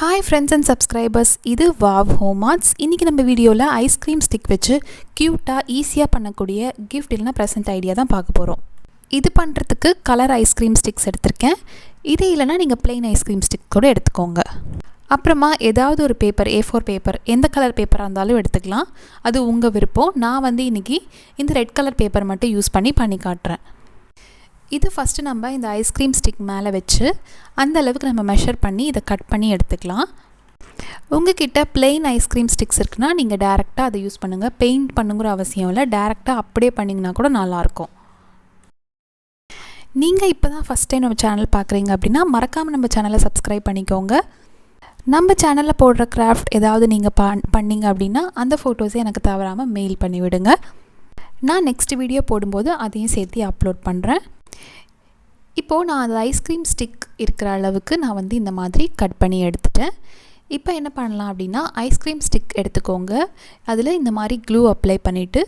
Hi friends and subscribers, இது wow home arts. இன்றைக்கி நம்ம வீடியோவில் ஐஸ்கிரீம் ஸ்டிக் வச்சு க்யூட்டாக ஈஸியாக பண்ணக்கூடிய கிஃப்ட் இல்லைனா ப்ரெசென்ட் ஐடியா தான் பார்க்க போகிறோம். இது பண்ணுறதுக்கு கலர் ஐஸ்கிரீம் ஸ்டிக்ஸ் எடுத்திருக்கேன். இது இல்லைனா நீங்கள் பிளெயின் ஐஸ்கிரீம் ஸ்டிக் கூட எடுத்துக்கோங்க. அப்புறமா ஏதாவது ஒரு பேப்பர், A4 பேப்பர், எந்த கலர் பேப்பராக இருந்தாலும் எடுத்துக்கலாம். அது உங்கள் விருப்பம். நான் இன்றைக்கி இந்த ரெட் கலர் பேப்பர் மட்டும் யூஸ் பண்ணி காட்டுறேன். இது ஃபஸ்ட்டு நம்ம இந்த ஐஸ்கிரீம் ஸ்டிக் மேலே வச்சு அந்த அளவுக்கு நம்ம மெஷர் பண்ணி இதை கட் பண்ணி எடுத்துக்கலாம். உங்கள்கிட்ட பிளெயின் ஐஸ்கிரீம் ஸ்டிக்ஸ் இருக்குன்னா நீங்கள் டேரெக்டாக அதை யூஸ் பண்ணுங்கள். பெயிண்ட் பண்ணுங்கிற அவசியம் இல்லை, டேரெக்டாக அப்படியே பண்ணிங்கன்னா கூட நல்லாயிருக்கும். நீங்கள் இப்போ தான் ஃபஸ்ட் டைம் நம்ம சேனல் பார்க்குறீங்க அப்படின்னா மறக்காமல் நம்ம சேனலை சப்ஸ்கிரைப் பண்ணிக்கோங்க. நம்ம சேனலில் போடுற கிராஃப்ட் ஏதாவது நீங்கள் பண்ணிங்க அப்படின்னா அந்த ஃபோட்டோஸை எனக்கு தவறாமல் மெயில் பண்ணிவிடுங்க. நான் நெக்ஸ்ட் வீடியோ போடும்போது அதையும் சேர்த்து அப்லோட் பண்ணுறேன். இப்போது நான் அந்த ஐஸ்கிரீம் ஸ்டிக் இருக்கிற அளவுக்கு நான் இந்த மாதிரி கட் பண்ணி எடுத்துட்டேன். இப்போ என்ன பண்ணலாம் அப்படின்னா, ஐஸ்கிரீம் ஸ்டிக் எடுத்துக்கோங்க. அதில் இந்த மாதிரி க்ளூ அப்ளை பண்ணிவிட்டு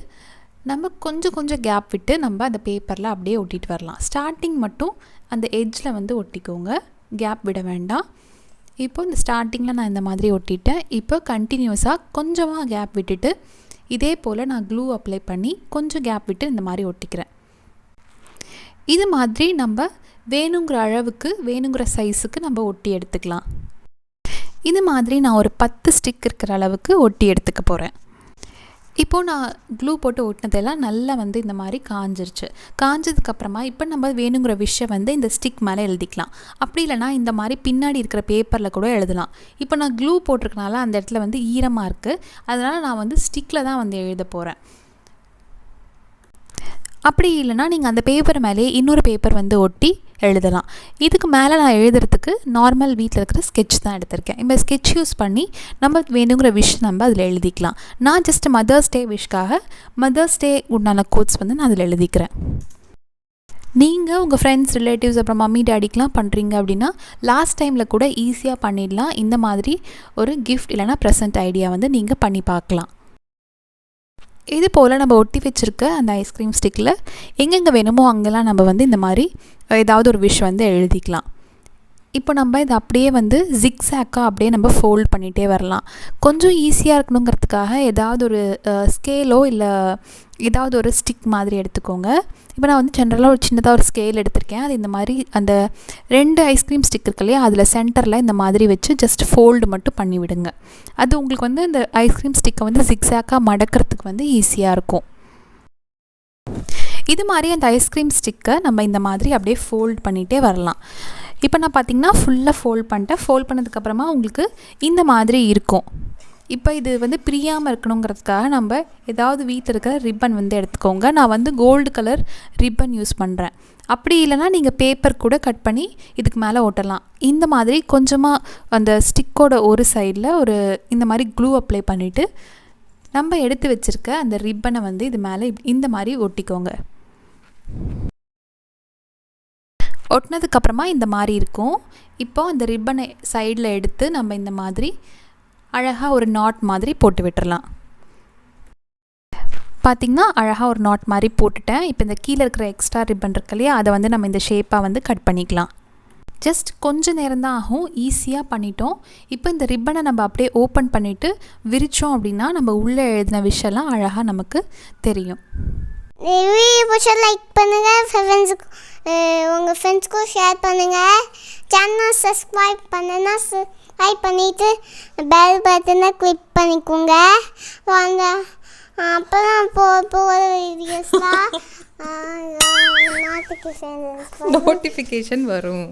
நம்ம கொஞ்சம் கேப் விட்டு நம்ம அந்த பேப்பரில் அப்படியே ஒட்டிட்டு வரலாம். ஸ்டார்டிங் மட்டும் அந்த எட்ஜில் ஒட்டிக்கோங்க, கேப் விட வேண்டாம். இப்போது இந்த ஸ்டார்டிங்கில் நான் இந்த மாதிரி ஒட்டிட்டேன். இப்போ கண்டினியூஸாக கொஞ்சமாக கேப் விட்டுட்டு இதே போல் நான் க்ளூ அப்ளை பண்ணி கொஞ்சம் கேப் விட்டு இந்த மாதிரி ஒட்டிக்கிறேன். இது மாதிரி நம்ம வேணுங்கிற அளவுக்கு வேணுங்கிற சைஸுக்கு நம்ம ஒட்டி எடுத்துக்கலாம். இது மாதிரி நான் ஒரு 10 ஸ்டிக் இருக்கிற அளவுக்கு ஒட்டி எடுத்துக்க போகிறேன். இப்போது நான் க்ளூ போட்டு ஒட்டினதெல்லாம் நல்லா இந்த மாதிரி காஞ்சிருச்சு. காஞ்சதுக்கப்புறமா இப்போ நம்ம வேணுங்கிற விஷயம் இந்த ஸ்டிக் மேலே எழுதிக்கலாம். அப்படி இல்லைனா இந்த மாதிரி பின்னாடி இருக்கிற பேப்பரில் கூட எழுதலாம். இப்போ நான் க்ளூ போட்டிருக்கனால அந்த இடத்துல ஈரமாக இருக்குது. அதனால் நான் ஸ்டிக்கில் தான் எழுத போகிறேன். அப்படி இல்லைனா நீங்கள் அந்த பேப்பர் மேலே இன்னொரு பேப்பர் ஒட்டி எழுதலாம். இதுக்கு மேலே நான் எழுதுறதுக்கு நார்மல் வீட்டில் இருக்கிற ஸ்கெட்ச் தான் எடுத்திருக்கேன். இப்போ ஸ்கெட்ச் யூஸ் பண்ணி நம்ம வேணுங்கிற விஷ் நம்ம அதில் எழுதிக்கலாம். நான் just mother's day விஷக்காக mother's day உண்டான கோட்ஸ் நான் அதில் எழுதிக்கிறேன். நீங்கள் உங்கள் ஃப்ரெண்ட்ஸ், ரிலேட்டிவ்ஸ், அப்புறம் மம்மி டேடிக்கெலாம் பண்ணுறீங்க அப்படின்னா லாஸ்ட் டைமில் கூட ஈஸியாக பண்ணிடலாம். இந்த மாதிரி ஒரு கிஃப்ட் இல்லைனா ப்ரெசென்ட் ஐடியா நீங்கள் பண்ணி பார்க்கலாம். இது போல் நம்ம ஒட்டி வச்சுருக்க அந்த ஐஸ்கிரீம் ஸ்டிக்கில் எங்கெங்கே வேணுமோ அங்கெல்லாம் நம்ம இந்த மாதிரி ஏதாவது ஒரு விஷ் எழுதிக்கலாம். இப்போ நம்ம இதை அப்படியே ஜிக்ஸாக்காக அப்படியே நம்ம ஃபோல்ட் பண்ணிகிட்டே வரலாம். கொஞ்சம் ஈஸியாக இருக்கணுங்கிறதுக்காக ஏதாவது ஒரு ஸ்கேலோ இல்லை ஏதாவது ஒரு ஸ்டிக் மாதிரி எடுத்துக்கோங்க. இப்போ நான் ஜென்ரலாக ஒரு சின்னதாக ஒரு ஸ்கேல் எடுத்திருக்கேன். அது இந்த மாதிரி அந்த 2 ஐஸ்கிரீம் ஸ்டிக் இருக்கு இல்லையா, அதில் சென்டரில் இந்த மாதிரி வச்சு ஜஸ்ட் ஃபோல்டு மட்டும் பண்ணி விடுங்க. அது உங்களுக்கு அந்த ஐஸ்கிரீம் ஸ்டிக்கை ஜிக்ஸாக்காக மடக்கிறதுக்கு ஈஸியாக இருக்கும். இது மாதிரி அந்த ஐஸ்கிரீம் ஸ்டிக்கை நம்ம இந்த மாதிரி அப்படியே ஃபோல்ட் பண்ணிகிட்டே வரலாம். இப்போ நான் பார்த்திங்கன்னா ஃபுல்லாக ஃபோல்ட் பண்ணிட்டேன். ஃபோல்ட் பண்ணதுக்கப்புறமா உங்களுக்கு இந்த மாதிரி இருக்கும். இப்போ இது பிரியாமல் இருக்கணுங்கிறதுக்காக நம்ம ஏதாவது வீட்டில் இருக்கிற ரிப்பன் எடுத்துக்கோங்க. நான் கோல்டு கலர் ரிப்பன் யூஸ் பண்ணுறேன். அப்படி இல்லைனா நீங்கள் பேப்பர் கூட கட் பண்ணி இதுக்கு மேலே ஓட்டலாம். இந்த மாதிரி கொஞ்சமாக அந்த ஸ்டிக்கோட ஒரு சைடில் ஒரு இந்த மாதிரி க்ளூ அப்ளை பண்ணிவிட்டு நம்ம எடுத்து வச்சுருக்க அந்த ரிப்பனை இது மேலே இந்த மாதிரி ஒட்டிக்கோங்க. ஒட்டினதுக்கப்புறமா இந்த மாதிரி இருக்கும். இப்போது அந்த ரிப்பனை சைடில் எடுத்து நம்ம இந்த மாதிரி அழகாக ஒரு நாட் மாதிரி போட்டு விட்டுறலாம். பார்த்திங்கன்னா அழகாக ஒரு நாட் மாதிரி போட்டுட்டேன். இப்போ இந்த கீழே இருக்கிற எக்ஸ்ட்ரா ரிப்பன் இருக்கு இல்லையா, அதை நம்ம இந்த ஷேப்பாக கட் பண்ணிக்கலாம். ஜஸ்ட் கொஞ்சம் நேரம் தான் ஆகும், ஈஸியாக பண்ணிட்டோம். இப்போ இந்த ரிப்பனை நம்ம அப்படியே ஓப்பன் பண்ணிவிட்டு விரித்தோம் அப்படின்னா நம்ம உள்ளே எழுதின விஷயம்லாம் அழகாக நமக்கு தெரியும். லைக் பண்ணுங்கள், உங்கள் ஃப்ரெண்ட்ஸ்க்கும் ஷேர் பண்ணுங்கள். சேனல் சப்ஸ்கிரைப் பண்ணுன்னா சப்ஸ்கிரைப் பண்ணிவிட்டு பெல் பட்டனை கிளிக் பண்ணிக்கோங்க. அப்புறம் போகிற வீடியோஸ்லாம் நோட்டிஃபிகேஷன் வரும்.